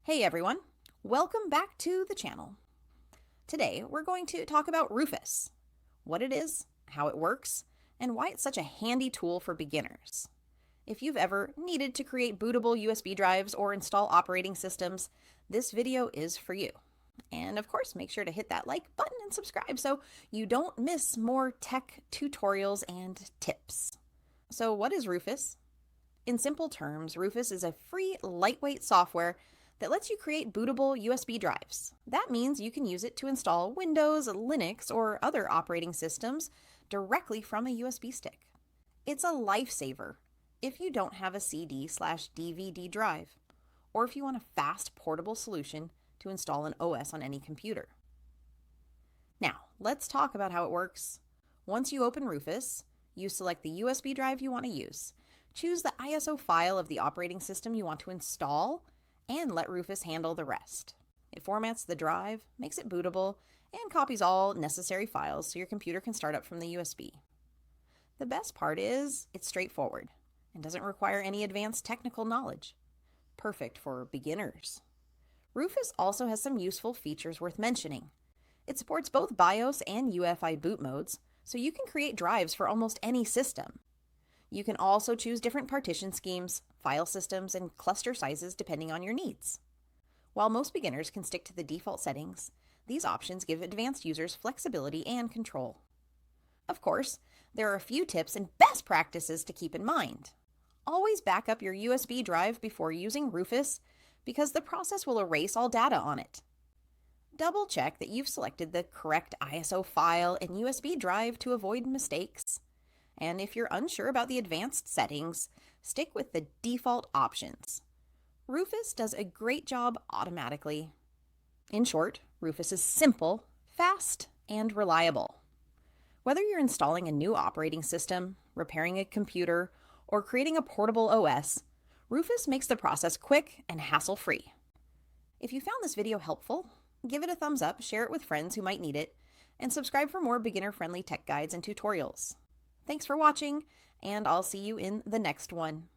Hey everyone, welcome back to the channel. Today we're going to talk about Rufus, what it is, how it works, and why it's such a handy tool for beginners. If you've ever needed to create bootable USB drives or install operating systems, this video is for you. And of course, make sure to hit that like button and subscribe so you don't miss more tech tutorials and tips. So what is Rufus? In simple terms, Rufus is a free, lightweight software that lets you create bootable USB drives. That means you can use it to install Windows, Linux, or other operating systems directly from a USB stick. It's a lifesaver if you don't have a CD/DVD drive, or if you want a fast, portable solution to install an OS on any computer. Now, let's talk about how it works. Once you open Rufus, you select the USB drive you want to use. Choose the ISO file of the operating system you want to install, and let Rufus handle the rest. It formats the drive, makes it bootable, and copies all necessary files so your computer can start up from the USB. The best part is it's straightforward and doesn't require any advanced technical knowledge. Perfect for beginners. Rufus also has some useful features worth mentioning. It supports both BIOS and UEFI boot modes, so you can create drives for almost any system. You can also choose different partition schemes, file systems, and cluster sizes depending on your needs. While most beginners can stick to the default settings, these options give advanced users flexibility and control. Of course, there are a few tips and best practices to keep in mind. Always back up your USB drive before using Rufus because the process will erase all data on it. Double check that you've selected the correct ISO file and USB drive to avoid mistakes. And if you're unsure about the advanced settings, stick with the default options. Rufus does a great job automatically. In short, Rufus is simple, fast, and reliable. Whether you're installing a new operating system, repairing a computer, or creating a portable OS, Rufus makes the process quick and hassle-free. If you found this video helpful, give it a thumbs up, share it with friends who might need it, and subscribe for more beginner-friendly tech guides and tutorials. Thanks for watching, and I'll see you in the next one.